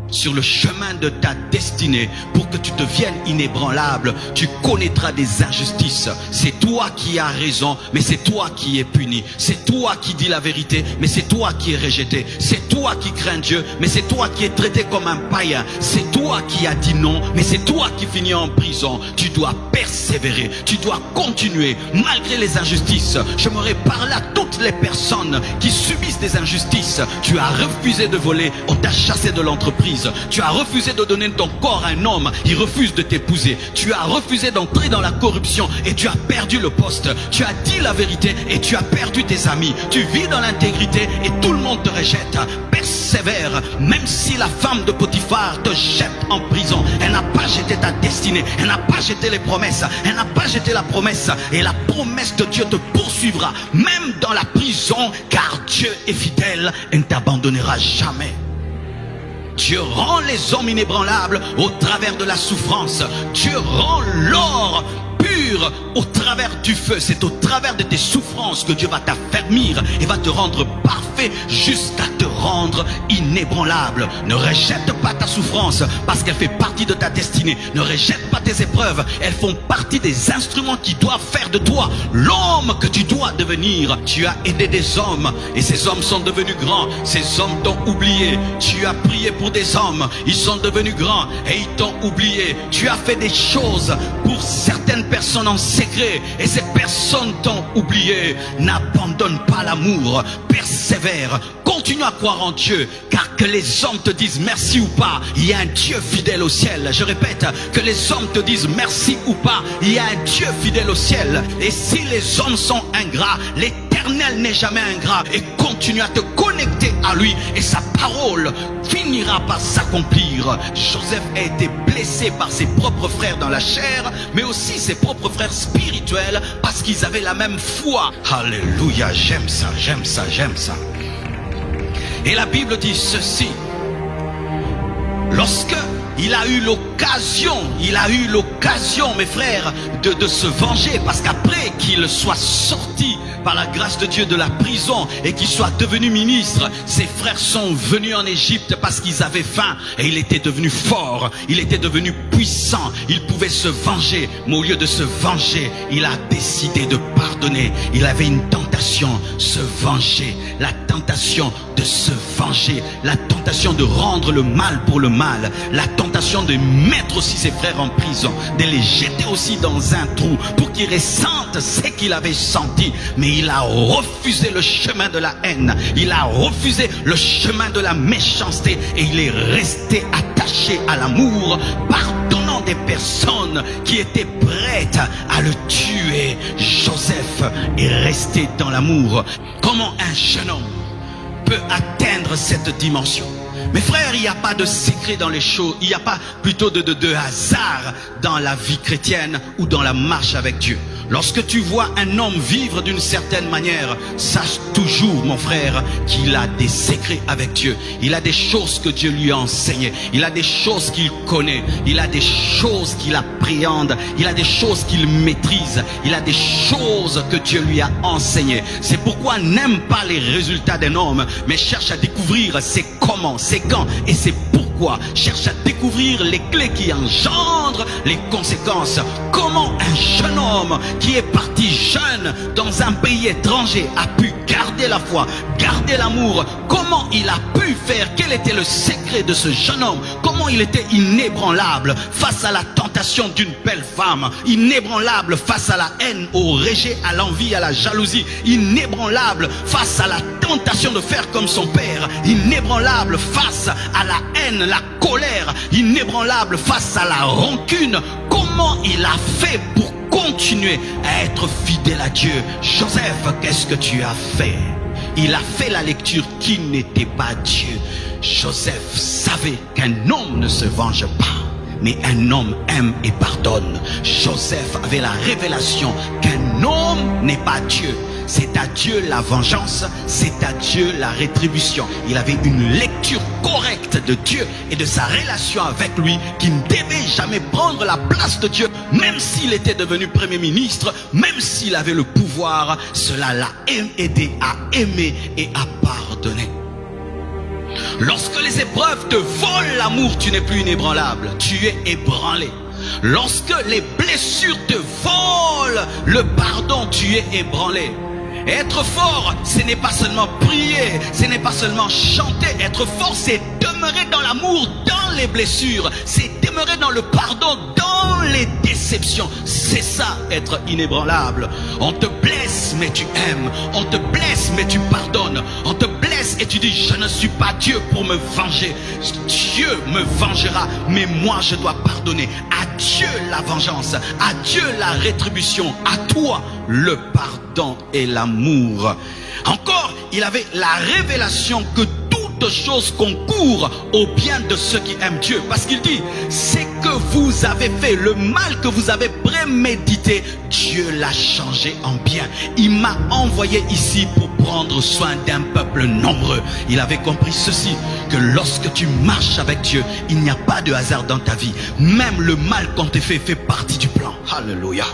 sur le chemin de ta destinée, pour que tu deviennes inébranlable, tu connaîtras des injustices. C'est toi qui as raison, mais c'est toi qui es puni. C'est toi qui dis la vérité, mais c'est toi qui es rejeté. C'est toi qui crains Dieu, mais c'est toi qui es traité comme un païen. C'est toi qui as dit non, mais c'est toi qui finis en prison. Tu dois persévérer, tu dois continuer malgré les injustices. J'aimerais parler à toutes les personnes qui subissent des injustices. Tu as refusé de voler, on t'a chassé de l'entreprise. Tu as refusé de donner ton corps à un homme, il refuse de t'épouser. Tu as refusé d'entrer dans la corruption et tu as perdu le poste. Tu as dit la vérité et tu as perdu tes amis. Tu vis dans l'intégrité et tout le monde te rejette. Persévère, même si la femme de Potiphar te jette en prison. Elle n'a pas jeté ta destinée, elle n'a pas jeté les promesses, elle n'a pas jeté la promesse. Et la promesse de Dieu te poursuivra, même dans la prison, car Dieu est fidèle et ne t'abandonnera jamais. Dieu rend les hommes inébranlables au travers de la souffrance. Dieu rend l'or pur au travers du feu. C'est au travers de tes souffrances que Dieu va t'affermir et va te rendre parfait jusqu'à te rendre inébranlable. Ne rejette pas ta souffrance parce qu'elle fait partie de ta destinée. Ne rejette pas tes épreuves. Elles font partie des instruments qui doivent faire de toi l'homme que tu dois devenir. Tu as aidé des hommes et ces hommes sont devenus grands. Ces hommes t'ont oublié. Tu as prié pour des hommes. Ils sont devenus grands et ils t'ont oublié. Tu as fait des choses pour certaines personnes en secret et ces personnes t'ont oublié. N'abandonne pas l'amour, persévère, continue à croire en Dieu, car que les hommes te disent merci ou pas, il y a un Dieu fidèle au ciel. Je répète, que les hommes te disent merci ou pas, il y a un Dieu fidèle au ciel. Et si les hommes sont ingrats, l'Éternel n'est jamais ingrat, et continue à te connecter à lui et sa parole finira par s'accomplir. Joseph a été blessé par ses propres frères dans la chair, mais aussi ses propres frères spirituels, parce qu'ils avaient la même foi. Alléluia, j'aime ça, j'aime ça, j'aime ça. Et la Bible dit ceci: lorsque il a eu l'occasion, mes frères, de se venger, parce qu'après qu'il soit sorti par la grâce de Dieu de la prison et qu'il soit devenu ministre, ses frères sont venus en Égypte parce qu'ils avaient faim, et il était devenu fort, il était devenu puissant, il pouvait se venger, mais au lieu de se venger, il a décidé de pardonner. Il avait une tentation, se venger, la tentation de se venger, la tentation de rendre le mal pour le mal, la tentation de mettre aussi ses frères en prison, de les jeter aussi dans un trou pour qu'ils ressentent ce qu'il avait senti. Mais il a refusé le chemin de la haine, il a refusé le chemin de la méchanceté, et il est resté attaché à l'amour, pardonnant des personnes qui étaient prêtes à le tuer. Joseph est resté dans l'amour. Comment un jeune homme peut atteindre cette dimension? Mes frères, il n'y a pas de secret dans les choses, il n'y a pas plutôt de hasard dans la vie chrétienne ou dans la marche avec Dieu. Lorsque tu vois un homme vivre d'une certaine manière, sache toujours, mon frère, qu'il a des secrets avec Dieu. Il a des choses que Dieu lui a enseignées. Il a des choses qu'il connaît. Il a des choses qu'il appréhende. Il a des choses qu'il maîtrise. Il a des choses que Dieu lui a enseignées. C'est pourquoi n'aime pas les résultats d'un homme, mais cherche à découvrir c'est comment, c'est quand et c'est pourquoi. Cherche à découvrir les clés qui engendrent les conséquences. Comment un jeune homme qui est parti jeune dans un pays étranger a pu garder la foi, garder l'amour? Comment il a pu faire? Quel était le secret de ce jeune homme? Comment il était inébranlable face à la tentation d'une belle femme, inébranlable face à la haine, au rejet, à l'envie, à la jalousie, inébranlable face à la tentation de faire comme son père, inébranlable face à la haine, la colère, inébranlable face à la rancune? Comment il a fait pour continuer à être fidèle à Dieu? Joseph, qu'est-ce que tu as fait? Il a fait la lecture qui n'était pas Dieu. Joseph savait qu'un homme ne se venge pas, mais un homme aime et pardonne. Joseph avait la révélation qu'un homme n'est pas Dieu. C'est à Dieu la vengeance, c'est à Dieu la rétribution. Il avait une lecture correcte de Dieu et de sa relation avec lui, qui ne devait jamais prendre la place de Dieu. Même s'il était devenu premier ministre, même s'il avait le pouvoir, cela l'a aidé à aimer et à pardonner. Lorsque les épreuves te volent l'amour, tu n'es plus inébranlable, tu es ébranlé. Lorsque les blessures te volent le pardon, tu es ébranlé. Être fort, ce n'est pas seulement prier, ce n'est pas seulement chanter. Être fort, c'est demeurer dans l'amour, dans les blessures. C'est demeurer dans le pardon, dans les déceptions. C'est ça, être inébranlable. On te blesse, mais tu aimes. On te blesse, mais tu pardonnes. On te blesse et tu dis, je ne suis pas Dieu pour me venger. Dieu me vengera, mais moi je dois pardonner. À Dieu la vengeance, à Dieu la rétribution, à toi le pardon et l'amour. Encore, il avait la révélation que toute chose concourt au bien de ceux qui aiment Dieu. Parce qu'il dit, c'est que vous avez fait, le mal que vous avez prémédité, Dieu l'a changé en bien. Il m'a envoyé ici pour prendre soin d'un peuple nombreux. Il avait compris ceci, que lorsque tu marches avec Dieu, il n'y a pas de hasard dans ta vie. Même le mal qu'on te fait partie du plan. Alléluia.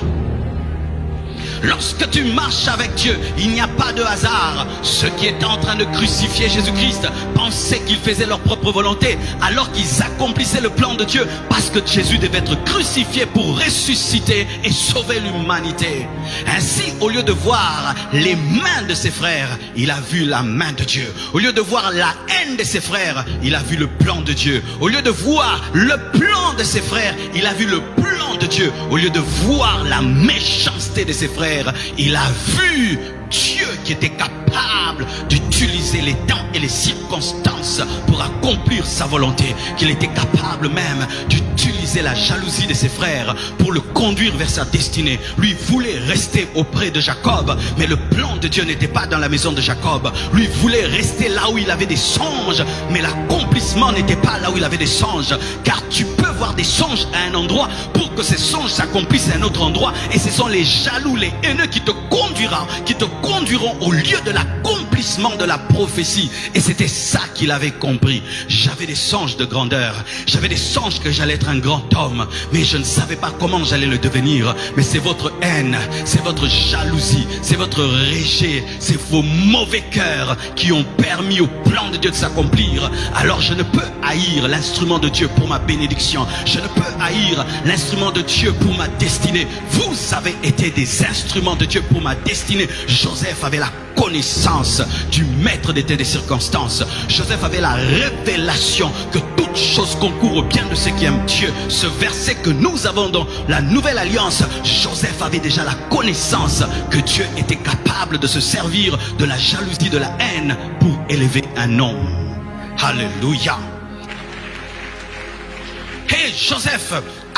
Lorsque tu marches avec Dieu, il n'y a pas de hasard. Ceux qui étaient en train de crucifier Jésus-Christ pensaient qu'ils faisaient leur propre volonté, alors qu'ils accomplissaient le plan de Dieu, parce que Jésus devait être crucifié pour ressusciter et sauver l'humanité. Ainsi, au lieu de voir les mains de ses frères, il a vu la main de Dieu. Au lieu de voir la haine de ses frères, il a vu le plan de Dieu. Au lieu de voir le plan de ses frères, il a vu le plan de Dieu. Au lieu de voir la méchanceté de ses frères, il a vu Dieu qui était capable d'utiliser les temps et les circonstances pour accomplir sa volonté, qu'il était capable même d'utiliser la jalousie de ses frères pour le conduire vers sa destinée. Lui voulait rester auprès de Jacob, mais le plan de Dieu n'était pas dans la maison de Jacob. Lui voulait rester là où il avait des songes, mais l'accomplissement n'était pas là où il avait des songes. Car tu peux voir des songes à un endroit pour que ces songes s'accomplissent à un autre endroit, et ce sont les jaloux, les haineux qui te conduiront au lieu de l'accomplissement de la prophétie. Et c'était ça qu'il avait compris. J'avais des songes de grandeur, j'avais des songes que j'allais être un grand homme, mais je ne savais pas comment j'allais le devenir. Mais c'est votre haine, c'est votre jalousie, c'est votre rejet, c'est vos mauvais cœurs qui ont permis au plan de Dieu de s'accomplir. Alors je ne peux haïr l'instrument de Dieu pour ma bénédiction, je ne peux haïr l'instrument de Dieu pour ma destinée. Vous avez été des instruments de Dieu pour ma destinée. Joseph avait la connaissance du maître des temps et des circonstances. Joseph avait la révélation que toute chose concourt au bien de ceux qui aiment Dieu. Ce verset que nous avons dans la Nouvelle Alliance, Joseph avait déjà la connaissance que Dieu était capable de se servir de la jalousie, de la haine pour élever un homme. Alléluia. Et Joseph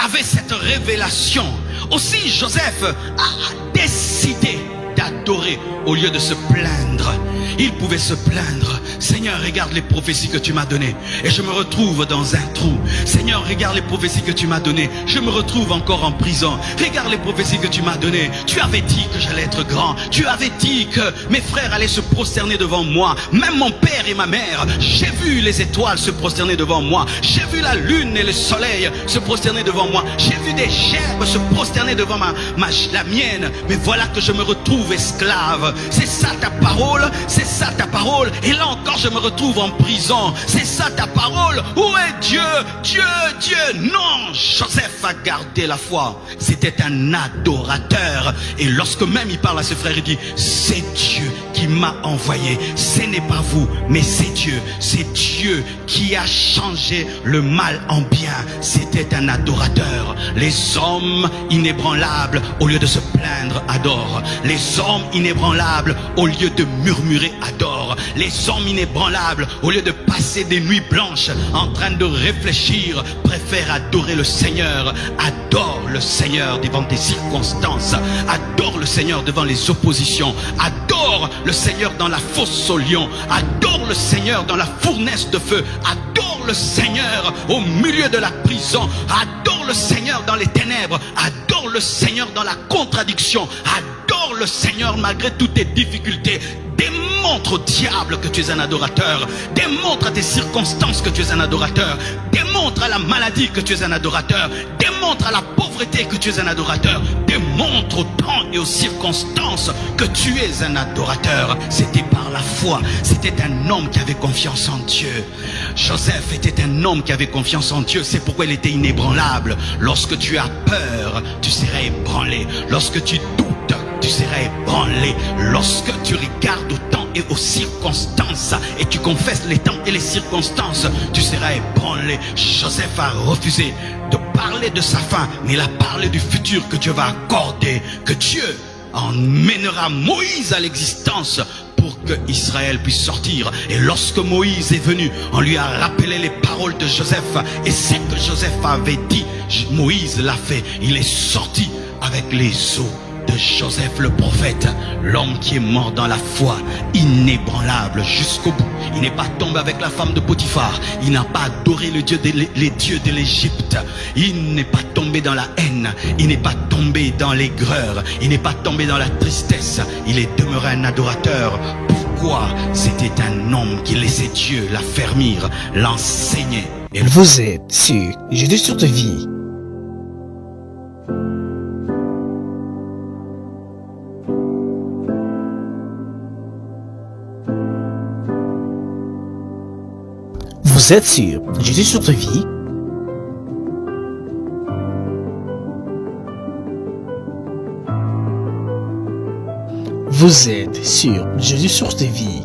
avait cette révélation. Aussi Joseph a décidé d'adorer au lieu de se plaindre. Il pouvait se plaindre. Seigneur, regarde les prophéties que tu m'as données et je me retrouve dans un trou. Seigneur, regarde les prophéties que tu m'as données, je me retrouve encore en prison. Regarde les prophéties que tu m'as données. Tu avais dit que j'allais être grand. Tu avais dit que mes frères allaient se prosterner devant moi. Même mon père et ma mère. J'ai vu les étoiles se prosterner devant moi. J'ai vu la lune et le soleil se prosterner devant moi. J'ai vu des gerbes se prosterner devant la mienne. Mais voilà que je me retrouve esclave. C'est ça ta parole, c'est ça ta parole. Et là encore je me retrouve en prison. C'est ça ta parole. Où est Dieu? Dieu, Dieu. Non, Joseph a gardé la foi. C'était un adorateur. Et lorsque même il parle à ses frères, il dit, c'est Dieu qui m'a envoyé. Ce n'est pas vous, mais c'est Dieu. C'est Dieu qui a changé le mal en bien. C'était un adorateur. Les hommes inébranlables, au lieu de se plaindre, adorent. Les hommes inébranlables, au lieu de murmurer, adorent. Les hommes inébranlables, au lieu de passer des nuits blanches en train de réfléchir, préfèrent adorer le Seigneur. Adore le Seigneur devant tes circonstances. Adore le Seigneur devant les oppositions. Adore le Seigneur dans la fosse au lion. Adore le Seigneur dans la fournaise de feu. Adore le Seigneur au milieu de la prison. Adore le Seigneur dans les ténèbres. Adore le Seigneur dans la contradiction. Adore le Seigneur malgré toutes tes difficultés. Démontre au diable que tu es un adorateur. Démontre à tes circonstances que tu es un adorateur. Démontre à la maladie que tu es un adorateur. Démontre à la pauvreté que tu es un adorateur. Démontre au temps et aux circonstances que tu es un adorateur. C'était par la foi. C'était un homme qui avait confiance en Dieu. Joseph était un homme qui avait confiance en Dieu. C'est pourquoi il était inébranlable. Lorsque tu as peur, tu seras ébranlé. Lorsque tu doutes, tu seras ébranlé. Lorsque tu regardes au temps et aux circonstances et tu confesses les temps et les circonstances, tu seras ébranlé. Joseph a refusé de parler de sa fin, mais il a parlé du futur que Dieu va accorder, que Dieu emmènera Moïse à l'existence pour que Israël puisse sortir. Et lorsque Moïse est venu, on lui a rappelé les paroles de Joseph, et ce que Joseph avait dit, Moïse l'a fait. Il est sorti avec les os de Joseph le prophète, l'homme qui est mort dans la foi, inébranlable jusqu'au bout. Il n'est pas tombé avec la femme de Potiphar. Il n'a pas adoré les dieux de l'Égypte. Il n'est pas tombé dans la haine. Il n'est pas tombé dans l'aigreur. Il n'est pas tombé dans la tristesse. Il est demeuré un adorateur. Pourquoi? C'était un homme qui laissait Dieu l'affermir, l'enseigner. Vous êtes sur Jésus sur ta vie. Vous êtes sur Jésus sur ta vie. Vous êtes sur Jésus sur ta vie.